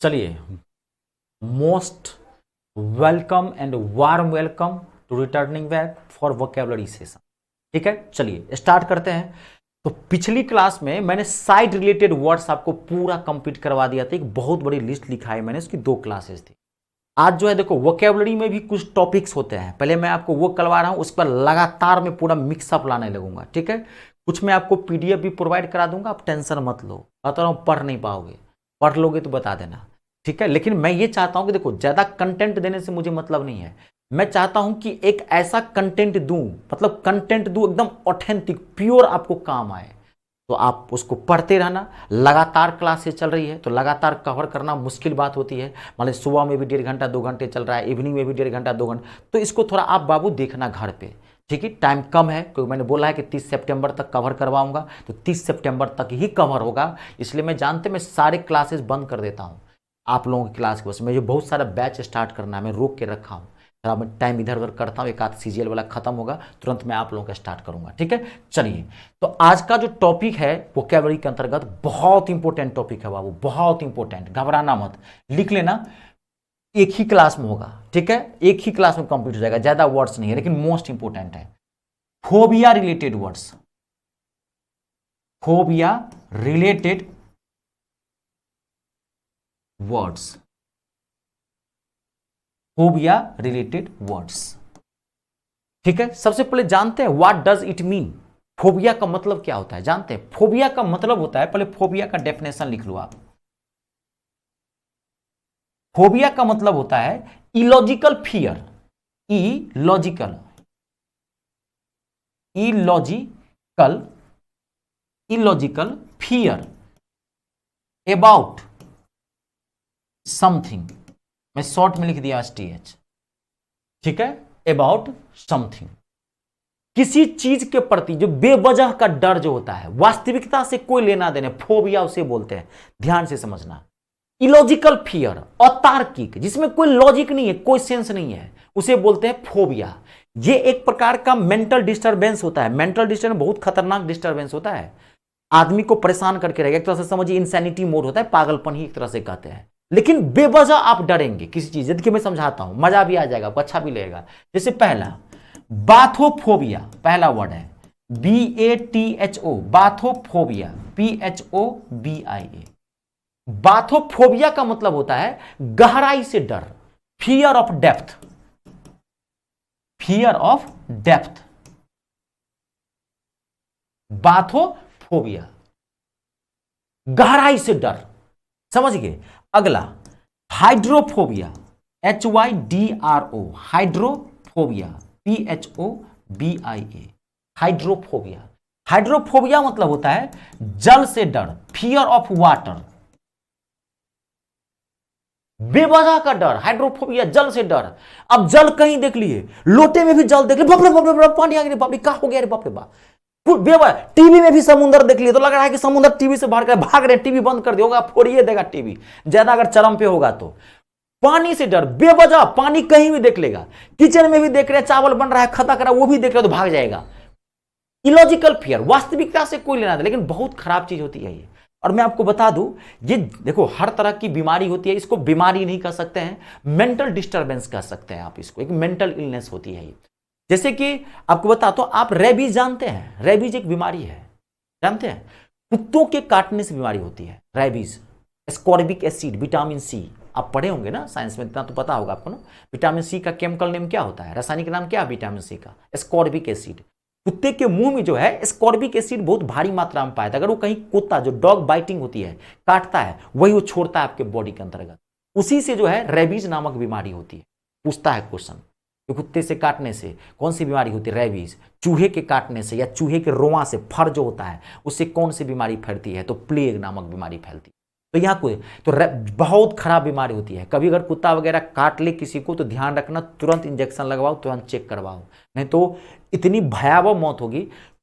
चलिए, most welcome and warm welcome to returning back for vocabulary session. ठीक है, चलिए स्टार्ट करते हैं। तो पिछली क्लास में मैंने साइड रिलेटेड वर्ड्स आपको पूरा कंप्लीट करवा दिया था। एक बहुत बड़ी लिस्ट लिखा है मैंने, उसकी 2 क्लासेस थी। आज जो है देखो, वोकेबलरी में भी कुछ टॉपिक्स होते हैं, पहले मैं आपको वो करवा रहा हूं, उस पर लगातार मैं पूरा मिक्सअप लाने लगूंगा। ठीक है, कुछ मैं आपको पीडीएफ भी प्रोवाइड करा दूंगा, आप टेंशन मत लो। बता रहा हूं, पढ़ नहीं पाओगे, पढ़ लोगे तो बता देना। ठीक है, लेकिन मैं ये चाहता हूं कि देखो, ज्यादा कंटेंट देने से मुझे मतलब नहीं है। मैं चाहता हूं कि एक ऐसा कंटेंट दूं, मतलब कंटेंट दूं एकदम ऑथेंटिक प्योर, आपको काम आए। तो आप उसको पढ़ते रहना। लगातार क्लासेस चल रही है तो लगातार कवर करना मुश्किल बात होती है। मान लीजिए सुबह में भी 1.5 घंटा 2 घंटे चल रहा है, इवनिंग में भी 1.5 घंटा 2 घंटे, तो इसको थोड़ा आप बाबू देखना घर पे। ठीक है, टाइम कम है क्योंकि मैंने बोला है कि 30 सितंबर तक कवर करवाऊंगा, तो 30 सितंबर तक ही कवर होगा। इसलिए मैं जानते मैं सारे क्लासेस बंद कर देता हूँ आप लोगों की क्लास के। बस मुझे बहुत सारा बैच स्टार्ट करना है, मैं रोक के रखा हूँ। थोड़ा मैं टाइम इधर उधर करता हूँ, एक आध सीजीएल वाला खत्म होगा तुरंत मैं आप लोगों का स्टार्ट करूंगा। ठीक है, चलिए। तो आज का जो टॉपिक है वोकैबुलरी के अंतर्गत बहुत इंपॉर्टेंट टॉपिक है बाबू, बहुत इंपॉर्टेंट, घबराना मत, लिख लेना। एक ही क्लास में होगा, ठीक है, एक ही क्लास में कंप्लीट हो जाएगा, ज्यादा वर्ड्स नहीं है लेकिन मोस्ट इंपॉर्टेंट है। Phobia related words, phobia related words, phobia related words. ठीक है, सबसे पहले जानते हैं what does it mean, phobia का मतलब क्या होता है जानते हैं? फोबिया का मतलब होता है, पहले फोबिया का डेफिनेशन लिख लो आप। फोबिया का मतलब होता है illogical fear, illogical, illogical, illogical fear about something, मैं शॉर्ट में लिख दिया STH। ठीक है, अबाउट समथिंग, किसी चीज के प्रति जो बेवजह का डर जो होता है, वास्तविकता से कोई लेना देने, फोबिया उसे बोलते हैं। ध्यान से समझना, इलॉजिकल फियर, अतार्किक, जिसमें कोई लॉजिक नहीं है, कोई सेंस नहीं है, उसे बोलते हैं फोबिया। ये एक प्रकार का मेंटल डिस्टर्बेंस होता है। मेंटल डिस्टर्बेंस बहुत खतरनाक डिस्टर्बेंस होता है, आदमी को परेशान करके रहेगा। एक तरह से समझिए इंसैनिटी मोड होता है, पागलपन ही एक तरह से कहते हैं। लेकिन बेवजह आप डरेंगे किसी चीज, देखिए मैं समझाता हूं, मजा भी आ जाएगा, अच्छा भी लगेगा। जैसे पहला बाथोफोबिया, पहला वर्ड है BATHO, बाथोफोबिया, PHOBIA। बाथोफोबिया का मतलब होता है गहराई से डर, fear of depth, fear of depth, bathophobia, गहराई से डर, समझ गए। अगला hydrophobia, HYDRO, hydrophobia, PHOBIA, hydrophobia. Hydrophobia मतलब होता है जल से डर, फियर ऑफ वाटर, बेवजह का डर, हाइड्रोफोबिया, जल से डर। अब जल कहीं देख लिए, लोटे में भी जल देख लिए, बाप रे बाप रे, पानी आ गया, बाप रे क्या हो गया रे, बाप रे बाप। टीवी में भी समुद्र देख लिए तो लग रहा है कि समुद्र टीवी से बाहर कर भाग रहे, टीवी बंद कर दिया, फोड़िए देगा टीवी, ज्यादा अगर चरम पे होगा तो। पानी से डर, बेवजह पानी कहीं भी देख लेगा, किचन में भी देख रहे, चावल बन रहा है खता कर रहा है, वो भी देख रहे तो भाग जाएगा। इलॉजिकल फियर, वास्तविकता से कोई लेना था, लेकिन बहुत खराब चीज होती है ये। और मैं आपको बता दूं, ये देखो हर तरह की बीमारी होती है, इसको बीमारी नहीं कह सकते हैं, मेंटल डिस्टर्बेंस कह सकते हैं आप इसको, एक मेंटल इलनेस होती है ये। जैसे कि आपको बताता हूं, आप रेबीज जानते हैं? रेबीज एक बीमारी है, जानते हैं? कुत्तों के काटने से बीमारी होती है rabies. Ascorbic acid, vitamin C, आप पढ़े होंगे ना साइंस में, इतना तो पता होगा आपको ना। विटामिन C का केमिकल नेम क्या होता है, रासायनिक नाम क्या है विटामिन C का? Ascorbic acid. कुत्ते के मुंह में जो है एस्कॉर्बिक एसिड बहुत भारी मात्रा में पाया था। अगर वो कहीं कुत्ता जो डॉग बाइटिंग होती है काटता है, वही वो छोड़ता है आपके बॉडी के अंतर्गत, उसी से जो है रेबीज नामक बीमारी होती है। पूछता है क्वेश्चन, तो कुत्ते से काटने से कौन सी बीमारी होती है? रेबीज। चूहे के काटने से या चूहे के रोआं से, फर जो होता है उससे कौन सी बीमारी फैलती है? तो प्लेग नामक बीमारी फैलती है। तो यहाँ कोई तो बहुत खराब बीमारी होती है। कभी अगर कुत्ता वगैरह काट ले किसी को तो ध्यान रखना, तुरंत इंजेक्शन लगवाओ, तुरंत चेक करवाओ, नहीं तो इतनी भयावह मौत होगी।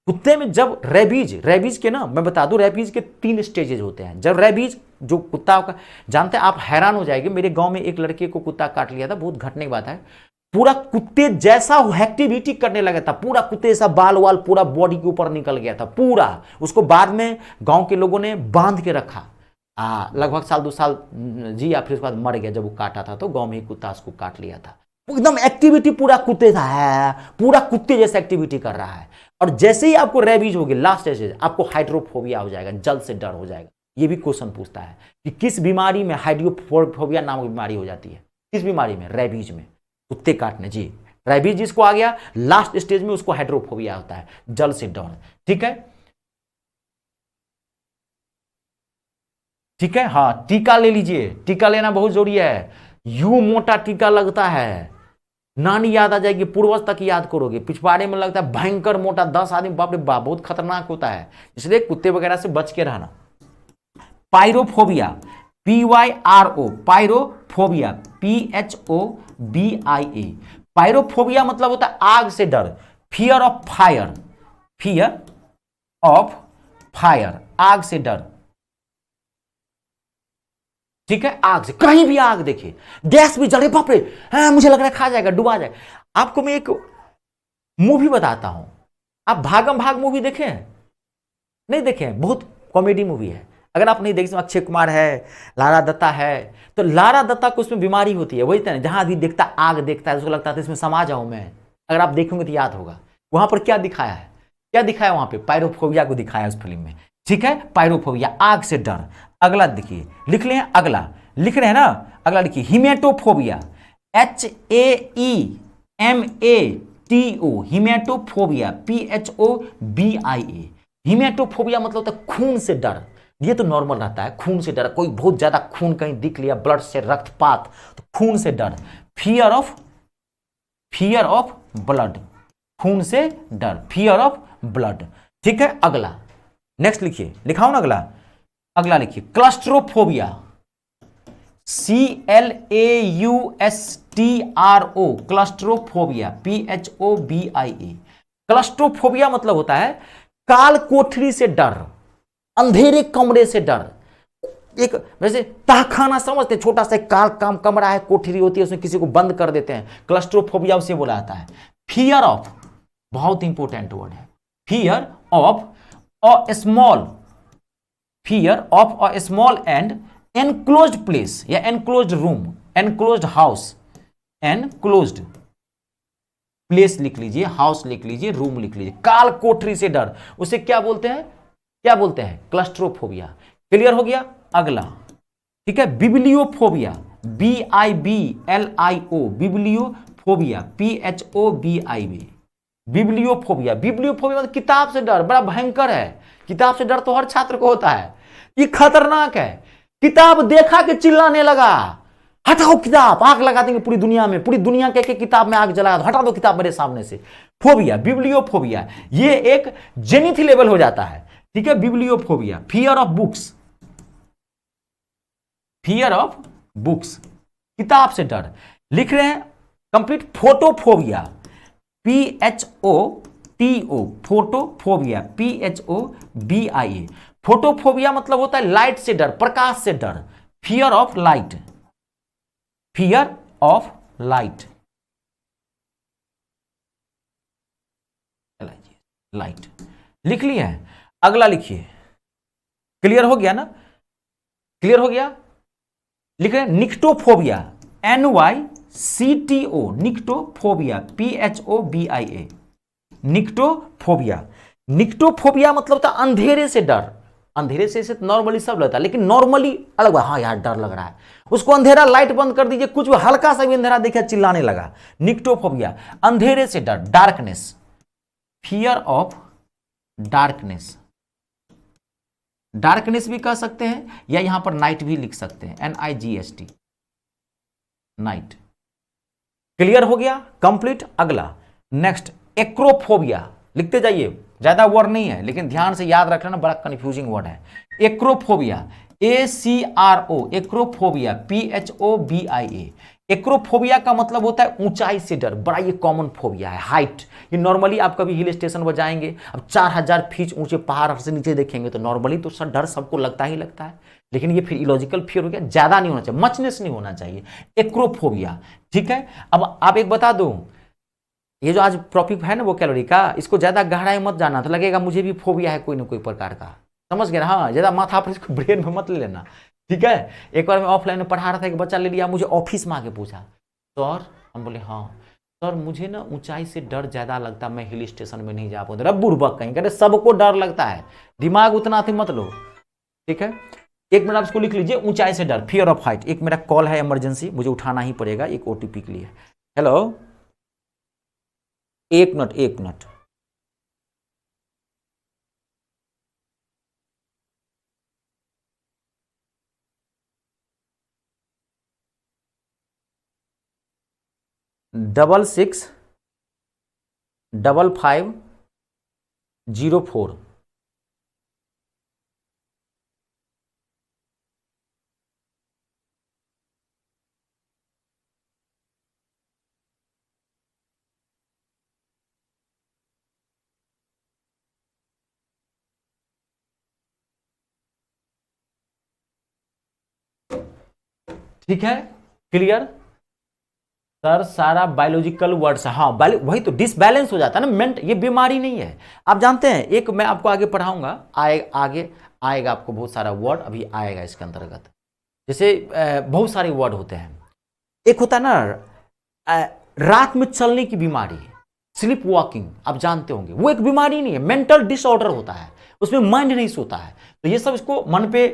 कुत्ते में जब रेबीज के ना, मैं बता दूं, रेबीज के 3 स्टेजेस होते हैं। जब रेबीज जो कुत्ता का, जानते हैं आप हैरान हो जाएंगे, मेरे गांव में एक लड़के को कुत्ता काट लिया था, बहुत घटने की बात है। पूरा कुत्ते जैसा एक्टिविटी करने लगा था, पूरा कुत्ते जैसा बाल वाल पूरा बॉडी के ऊपर निकल गया था पूरा। उसको बाद में गांव के लोगों ने बांध के रखा, लगभग साल 2 साल जिया, फिर उसके बाद मर गया। जब वो काटा था तो गांव में ही कुत्ता उसको काट लिया था। एकदम एक्टिविटी पूरा कुत्ते था है, पूरा कुत्ते जैसा एक्टिविटी कर रहा है। और जैसे ही आपको रेबीज होगी, लास्ट स्टेज आपको हाइड्रोफोबिया हो जाएगा, जल से डर हो जाएगा। ये भी क्वेश्चन पूछता है कि किस बीमारी में हाइड्रोफोबिया नामक बीमारी हो जाती है, किस बीमारी में? रेबीज में, कुत्ते काटने। जी, रेबीज जिसको आ गया लास्ट स्टेज में, उसको हाइड्रोफोबिया होता है, जल से डर। ठीक है, ठीक है। हाँ, टीका ले लीजिए, टीका लेना बहुत जरूरी है। यू मोटा टीका लगता है, नानी याद आ जाएगी, पूर्वज तक याद करोगे। पिछवाड़े में लगता है भयंकर मोटा, 10 आदमी, बाप रे बाप, बहुत खतरनाक होता है। इसलिए कुत्ते वगैरह से बच के रहना। Pyrophobia, PYRO, pyrophobia, PHOBIA। Pyrophobia मतलब होता है आग से डर, fear of fire, fear of fire, आग से डर। ठीक है, आग से, कहीं भी आग देखे, गैस भी जले, बाप रे, हाँ मुझे लग रहा है खा जाएगा, डुबा जाएगा। आपको मैं एक मूवी बताता हूं, आप भागम भाग मूवी देखे हैं? नहीं देखे हैं? बहुत कॉमेडी मूवी है। अगर आप नहीं देखे, अक्षय कुमार है, लारा दत्ता है, तो लारा दत्ता को उसमें बीमारी होती है, वही तो जहां भी देखता आग देखता है, उसको लगता है इसमें समा जाऊं मैं। अगर आप देखेंगे तो याद होगा। वहां पर क्या दिखाया है, क्या दिखाया वहां पे? पायरोफोबिया को दिखाया उस फिल्म में। ठीक है, पायरोफोबिया, आग से डर। अगला देखिए, लिख लें, अगला लिख रहे हैं ना, अगला लिखिए, हिमेटोफोबिया, HAEMATO, हिमेटोफोबिया, PHOBIA। हिमेटोफोबिया मतलब होता है खून से डर। ये तो नॉर्मल रहता है, खून से डर, कोई बहुत ज्यादा खून कहीं दिख लिया, ब्लड से, रक्तपात, तो खून से डर। फियर ऑफ ब्लड, खून से डर, फियर ऑफ ब्लड। ठीक है, अगला नेक्स्ट लिखिए, लिखाओ ना अगला, अगला लिखिए, claustrophobia, CLAUSTRO, claustrophobia, PHOBIA। Claustrophobia मतलब होता है काल कोठरी से डर, अंधेरे कमरे से डर। एक वैसे तहखाना समझते, छोटा सा काल काम कमरा है, कोठरी होती है, उसमें किसी को बंद कर देते हैं, क्लस्ट्रोफोबिया उसे बोला जाता है। फियर ऑफ, बहुत इंपॉर्टेंट वर्ड है, fear of a small, fear of a small and enclosed place या enclosed room, enclosed house, enclosed place लिख लीजिए, हाउस लिख लीजिए, रूम लिख लीजिए। काल कोठरी से डर, उसे क्या बोलते हैं? क्या बोलते हैं? क्लस्ट्रोफोबिया। क्लियर हो गया? अगला, ठीक है, bibliophobia, BIBLIO, bibliophobia, PHOBIA, bibliophobia. Bibliophobia मतलब किताब से डर, बड़ा भयंकर है। किताब से डर तो हर छात्र को होता है, ये खतरनाक है। किताब देखा कि चिल्लाने लगा, हटाओ किताब, आग लगा देंगे पूरी दुनिया में, पूरी दुनिया के किताब में आग जला दो, हटा दो किताब मेरे सामने से। फोबिया, बिब्लियोफोबिया, ये एक जेनिथ लेवल हो जाता है। ठीक है, bibliophobia. Fear of books, fear of books, किताब से डर। लिख रहे हैं complete. Photophobia, PHOTO, photophobia, PHOBIA। Photophobia मतलब होता है लाइट से डर, प्रकाश से डर। Fear of light, fear of light, light लिख लिया है। अगला लिखिए, क्लियर हो गया ना? क्लियर हो गया? लिख रहे nyctophobia, NYCTO, nyctophobia, PHOBIA, nyctophobia. Nyctophobia मतलब होता है अंधेरे से डर। अंधेरे से नॉर्मली सब लगता है, लेकिन नॉर्मली अलग, हाँ यार डर लग रहा है, उसको अंधेरा, लाइट बंद कर दीजिए, कुछ भी हल्का सा भी अंधेरा देखा चिल्लाने लगा। निक्टोफोबिया, अंधेरे से डर, darkness, fear of darkness. Darkness भी कह सकते हैं, या यहां पर नाइट भी लिख सकते हैं, NIGHT, नाइट। क्लियर हो गया? कंप्लीट। अगला नेक्स्ट, एक्रोफोबिया। लिखते जाइए, ज्यादा वर्ड नहीं है, लेकिन ध्यान से याद रख लेना, बड़ा कंफ्यूजिंग वर्ड है। Acrophobia, ACRO, acrophobia, PHOBIA। Acrophobia का मतलब होता है ऊंचाई से डर, बड़ा ये कॉमन फोबिया है। हाइट, ये नॉर्मली आप कभी हिल स्टेशन पर जाएंगे, अब 4000 फीट ऊंचे पहाड़ से नीचे देखेंगे, तो नॉर्मली तो सर डर सबको लगता ही लगता है, लेकिन ये फिर इलॉजिकल फियर हो गया, ज्यादा नहीं होना चाहिए, मचनेस नहीं होना चाहिए। एक्रोफोबिया। ठीक है, अब आप एक बता दूं, ये जो आज टॉपिक है ना वो कैलोरी का, इसको ज्यादा गहराई मत जाना, तो लगेगा मुझे भी फोबिया है कोई ना कोई प्रकार का, समझ गए ना? हाँ, ज्यादा माथा पर इसको ब्रेन में मत ले लेना, ठीक है। एक बार मैं ऑफलाइन में पढ़ा रहा था, एक बच्चा ले लिया, मुझे ऑफिस में आके पूछा, सर, हम बोले हाँ सर, मुझे ना ऊंचाई से डर ज्यादा लगता, मैं हिल स्टेशन में नहीं जा पाऊंगा। बुड़बक कहीं, कहते सबको डर लगता है, दिमाग उतना थे मत लो, ठीक है। एक मिनट आप इसको लिख लीजिए, ऊंचाई से डर, फियर ऑफ हाइट। एक मेरा कॉल है इमरजेंसी, मुझे उठाना ही पड़ेगा, एक ओटीपी के लिए। हेलो, एक मिनट, एक मिनट। डबल 65504। ठीक है, क्लियर सर? सारा बायोलॉजिकल वर्ड्स, हाँ वही तो डिसबैलेंस हो जाता है ना, मेंट, ये बीमारी नहीं है। आप जानते हैं, एक मैं आपको आगे पढ़ाऊंगा, आगे आएगा आपको बहुत सारा वर्ड अभी आएगा इसके अंतर्गत। जैसे बहुत सारे वर्ड होते हैं, एक होता है ना रात में चलने की बीमारी, स्लीप वॉकिंग, आप जानते होंगे, वो एक बीमारी नहीं है, मेंटल डिसऑर्डर होता है, उसमें माइंड नहीं सोता है। तो ये सब इसको मन पे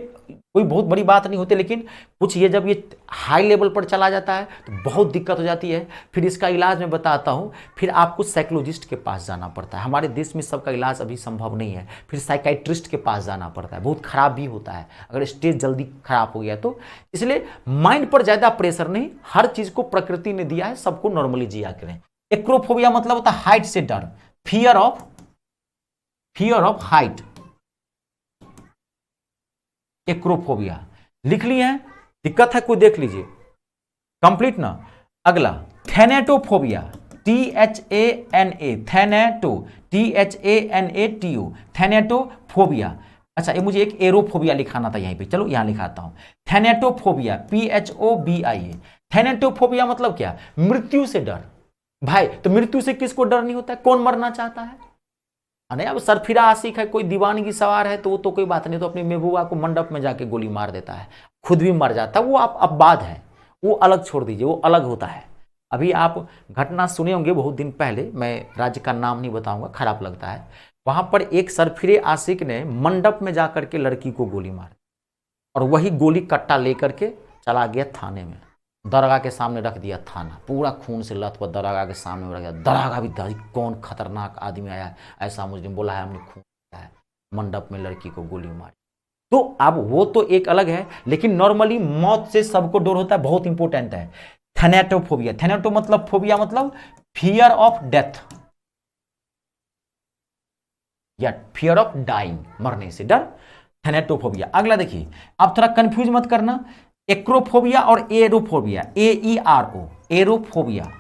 कोई बहुत बड़ी बात नहीं होती, लेकिन कुछ ये जब ये हाई लेवल पर चला जाता है तो बहुत दिक्कत हो जाती है। फिर इसका इलाज मैं बताता हूँ, फिर आपको साइकोलॉजिस्ट के पास जाना पड़ता है। हमारे देश में सबका इलाज अभी संभव नहीं है, फिर साइकाइट्रिस्ट के पास जाना पड़ता है, बहुत खराब भी होता है अगर स्टेज जल्दी खराब हो गया तो। इसलिए माइंड पर ज़्यादा प्रेशर नहीं, हर चीज़ को प्रकृति ने दिया है, सबको नॉर्मली जिया करें। एक्रोफोबिया मतलब होता है हाइट से डर, फियर ऑफ हाइट, एक्रोफोबिया। लिख लिए हैं? दिक्कत है कोई देख लीजिए, कंप्लीट ना। अगला थैनेटोफोबिया, THANA, थैनेटो, THANATO, थैनेटोफोबिया। अच्छा, ये मुझे एक एरोफोबिया लिखाना था यहीं पे, चलो यहां लिखाता हूं, थैनेटोफोबिया, PHOBIA। थैनेटोफोबिया मतलब क्या? मृत्यु से डर। भाई तो मृत्यु से किसको डर नहीं होता है? कौन मरना चाहता है? नहीं, अब सरफिरा आशिक है, कोई दीवानगी सवार है तो वो तो कोई बात नहीं, तो अपनी महबूबा को मंडप में जाके गोली मार देता है, खुद भी मर जाता है, वो आप अपवाद है, वो अलग छोड़ दीजिए, वो अलग होता है। अभी आप घटना सुने होंगे बहुत दिन पहले, मैं राज्य का नाम नहीं बताऊंगा, खराब लगता है, वहां पर एक सरफिरे आशिक ने मंडप में जाकर के लड़की को गोली मारी और वही गोली कट्टा लेकर के चला गया थाने में, दरगाह के सामने रख दिया थाना, पूरा खून से लथपथ दरगाह के सामने रख दिया। दरगाह भी दादी कौन खतरनाक आदमी आया है, ऐसा मुझे बोला है, हमने खून किया है, मंडप में लड़की को गोली मारी। तो अब वो तो एक अलग है, लेकिन नॉर्मली मौत से सबको डर होता है, बहुत इंपॉर्टेंट है। थैनेटोफोबिया, थैनेटो मतलब फोबिया मतलब फियर ऑफ डेथ या फियर ऑफ डाइंग, मरने से डर, थैनेटोफोबिया। अगला देखिए, आप थोड़ा कंफ्यूज मत करना, एक्रोफोबिया और aerophobia, AERO, aerophobia,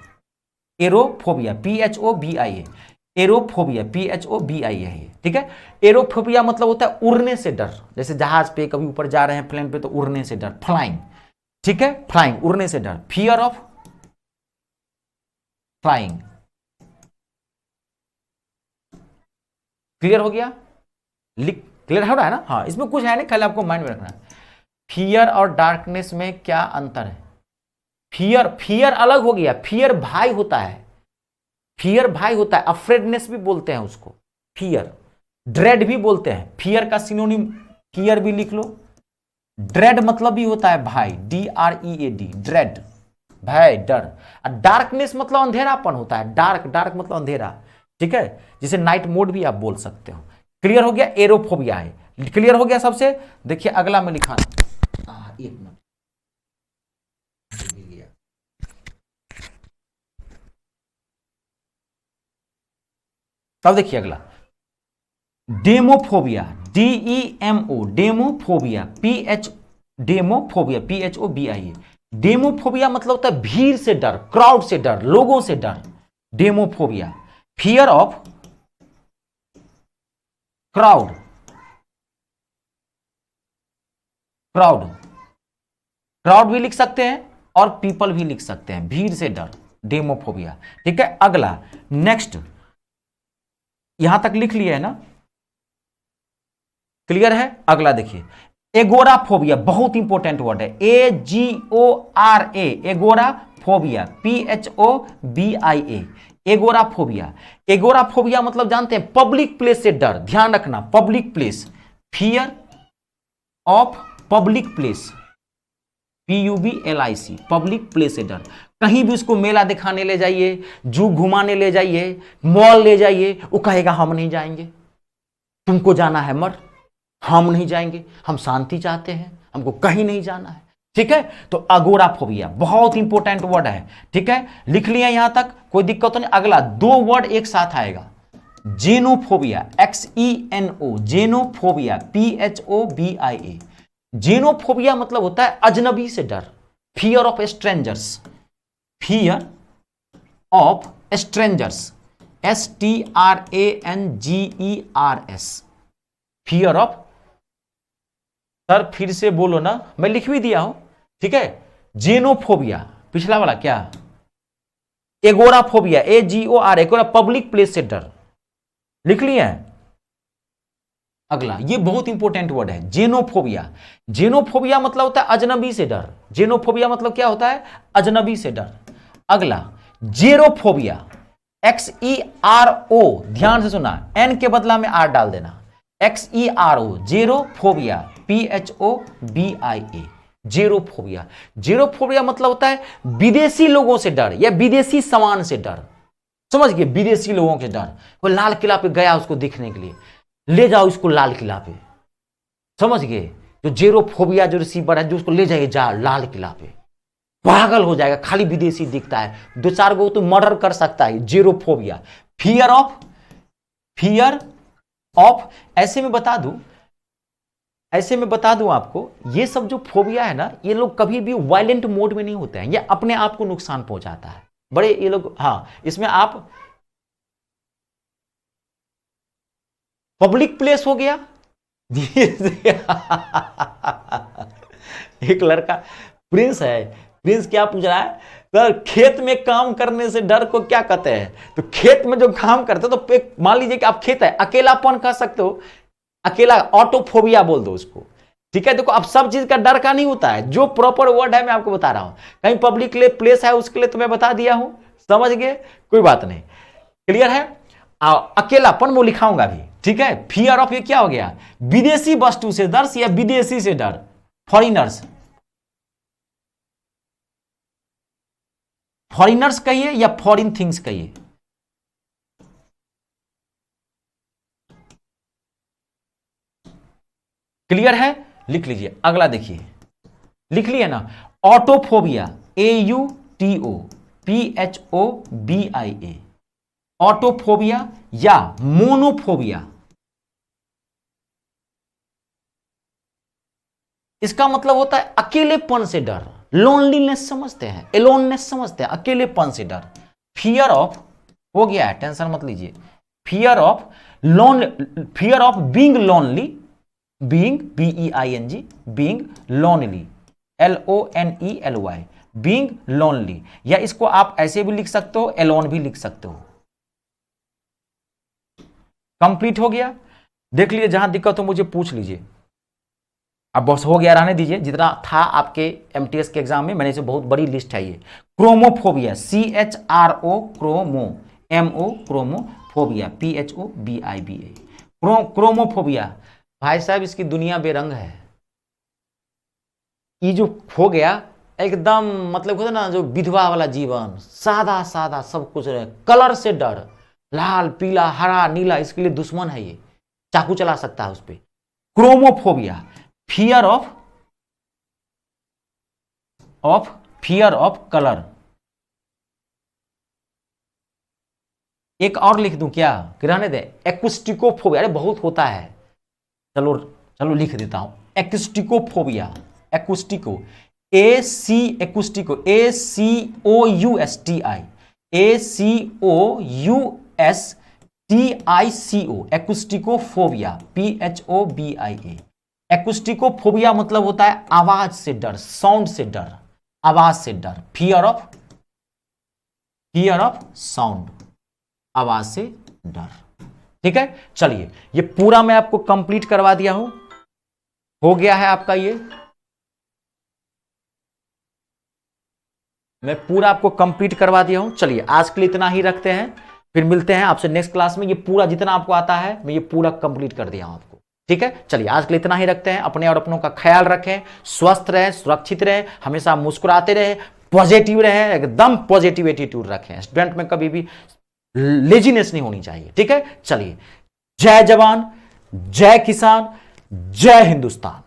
aerophobia, PHOBIA, aerophobia, PHOBIA, ठीक है। एरोफोबिया मतलब होता है उड़ने से डर, जैसे जहाज पे कभी ऊपर जा रहे हैं प्लेन पे तो उड़ने से डर, फ्लाइंग, ठीक है, फ्लाइंग, उड़ने से डर, फियर ऑफ फ्लाइंग। क्लियर हो गया? क्लियर हो रहा है ना? हाँ, इसमें कुछ है नहीं, खाली आपको माइंड में रखना है। फियर और डार्कनेस में क्या अंतर है? फियर अलग हो गया, फियर भाई होता है, फियर भाई होता है, अफ्रेडनेस भी बोलते हैं उसको, फियर, ड्रेड भी बोलते हैं, फियर का सिनोनिम फियर भी लिख लो, ड्रेड मतलब भी होता है भाई, DREAD, ड्रेड, भय, डर। डार्कनेस मतलब अंधेरापन होता है, डार्क मतलब अंधेरा, ठीक है, जिसे नाइट मोड भी आप बोल सकते हो। क्लियर हो गया? एरोफोबिया है, क्लियर हो गया सबसे? देखिए अगला में लिखा, एक मिनट, तब देखिए अगला, डेमोफोबिया, DEMO, डेमोफोबिया, डेमोफोबिया, PHOBIA। डेमोफोबिया मतलब होता है भीड़ से डर, क्राउड से डर, लोगों से डर, डेमोफोबिया। फियर ऑफ क्राउड, क्राउड भी लिख सकते हैं और पीपल भी लिख सकते हैं, भीड़ से डर, डेमोफोबिया, ठीक है। अगला नेक्स्ट, यहां तक लिख लिया है ना? क्लियर है? अगला देखिए, एगोराफोबिया, बहुत इंपॉर्टेंट वर्ड है, AGORA, agoraphobia, PHOBIA, agoraphobia. Agoraphobia मतलब जानते हैं, पब्लिक प्लेस से डर। ध्यान रखना, public place, fear of public place, PUBLIC, public place से डर। कहीं भी उसको मेला दिखाने ले जाइए, जू घुमाने ले जाइए, मॉल ले जाइए, वो कहेगा हम नहीं जाएंगे, तुमको जाना है मर, हम नहीं जाएंगे, हम शांति चाहते हैं, हमको कहीं नहीं जाना है। ठीक है, तो अगोराफोबिया बहुत इंपॉर्टेंट वर्ड है। ठीक है, लिख लिया यहां तक, कोई दिक्कत नहीं। अगला दो वर्ड एक साथ आएगा, xenophobia, XENO, xenophobia, PHOBIA। Xenophobia मतलब होता है अजनबी से डर, fear of strangers, fear of strangers, STRANGERS, fear of. Sir फिर से बोलो ना, मैं लिख भी दिया हूं। ठीक है, जेनोफोबिया, पिछला वाला क्या, agoraphobia, AGOR, agora, public place से डर, लिख लिया है। अगला, ये बहुत इंपॉर्टेंट वर्ड है, जेनोफोबिया। जेनोफोबिया मतलब होता है अजनबी से डर। जेनोफोबिया मतलब क्या होता है, अजनबी से डर। अगला, जेरोफोबिया, XERO, ध्यान से सुना, N के बदला में R डाल देना, XERO, जेरोफोबिया, PHOBIA, जेरोफोबिया। जेरोफोबिया मतलब होता है विदेशी लोगों से डर या विदेशी सामान से डर। समझ गए, विदेशी लोगों के डर। कोई लाल किला पे गया उसको देखने के लिए, ले जाओ इसको लाल किला पे, समझ गए। जो जेरोफोबिया जो रिसीवर है, जो उसको ले जाइए जा लाल किला पे, पागल हो जाएगा, खाली विदेशी दिखता है, दो चार गो तो मर्डर कर सकता है। जेरोफोबिया, फियर ऑफ, फियर ऑफ। ऐसे में बता दूं आपको, ये सब जो फोबिया है ना, ये लोग कभी भी वायलेंट मोड में नहीं होते हैं, ये अपने आप को नुकसान पहुंचाता है बड़े ये लोग। हाँ, इसमें आप पब्लिक प्लेस हो गया एक लड़का प्रिंस है, प्रिंस क्या पूछ रहा है, सर खेत में काम करने से डर को क्या कहते हैं? तो खेत में जो काम करते हो, तो मान लीजिए कि आप खेत है, अकेलापन कह सकते हो, अकेला, ऑटोफोबिया बोल दो उसको। ठीक है, देखो अब सब चीज का डर का नहीं होता है, जो प्रॉपर वर्ड है मैं आपको बता रहा हूं। कहीं पब्लिक प्लेस है उसके लिए तो मैं बता दिया हूं, समझ गए, कोई बात नहीं, क्लियर है। अकेलापन वो लिखाऊंगा भी। ठीक है, फियर ऑफ, ये क्या हो गया, विदेशी वस्तु से डर या विदेशी से डर, फॉरिनर्स, फॉरिनर्स कहिए या फॉरिन थिंग्स कहिए। क्लियर है, लिख लीजिए। अगला देखिए, लिख लिया ना, ऑटोफोबिया, AUTOPHOBIA, ऑटोफोबिया या मोनोफोबिया। इसका मतलब होता है अकेलेपन से डर, लोनलीनेस समझते हैं, एलोननेस समझते हैं, अकेलेपन से डर। फियर ऑफ हो गया है, टेंशन मत लीजिए, fear of fear of being lonely, being, BEING, being lonely, LONELY, being lonely, या इसको आप ऐसे भी लिख सकते हो, एलोन भी लिख सकते हो। कंप्लीट हो गया, देख लीजिए, जहां दिक्कत हो मुझे पूछ लीजिए। अब बस हो गया, रहने दीजिए, जितना था आपके MTS के एग्जाम में, मैंने इसे, बहुत बड़ी लिस्ट है ये। क्रोमोफोबिया, CHRO, क्रोमो, MO, क्रोमोफोबिया, PHOBIBA, क्रोमोफोबिया। भाई साहब इसकी दुनिया बेरंग है। ये जो हो गया एकदम, मतलब होता ना, जो विधवा वाला जीवन, सादा सादा सब कुछ रहे, कलर से डर, लाल पीला हरा नीला, इसके लिए दुश्मन है, ये चाकू चला सकता है उस पर। क्रोमोफोबिया, फियर ऑफ कलर। एक और लिख दूं क्या, रहने दे, एक्यूस्टिकोफोबिया, अरे बहुत होता है, चलो लिख देता हूं, एक्यूस्टिकोफोबिया, एक्यूस्टिको, एक्यूस्टिको, ACOUSTICO, एक्यूस्टिकोफोबिया, PHOBIA। एक्यूस्टिकोफोबिया मतलब होता है आवाज से डर, साउंड से डर, आवाज से डर। फियर ऑफ साउंड, आवाज से डर। ठीक है, चलिए ये पूरा मैं आपको कंप्लीट करवा दिया हूं, हो गया है आपका ये, मैं पूरा आपको कंप्लीट करवा दिया हूं। चलिए आज के लिए इतना ही रखते हैं, फिर मिलते हैं आपसे नेक्स्ट क्लास में। ये पूरा जितना आपको आता है मैं ये पूरा कंप्लीट कर दिया हूं आपको, ठीक है। चलिए आज के लिए इतना ही रखते हैं, अपने और अपनों का ख्याल रखें, स्वस्थ रहें, सुरक्षित रहें, हमेशा मुस्कुराते रहें, पॉजिटिव रहें, एकदम पॉजिटिव एटीट्यूड रखें। स्टूडेंट में कभी भी लेजीनेस नहीं होनी चाहिए, ठीक है। चलिए, जय जवान, जय किसान, जय हिंदुस्तान।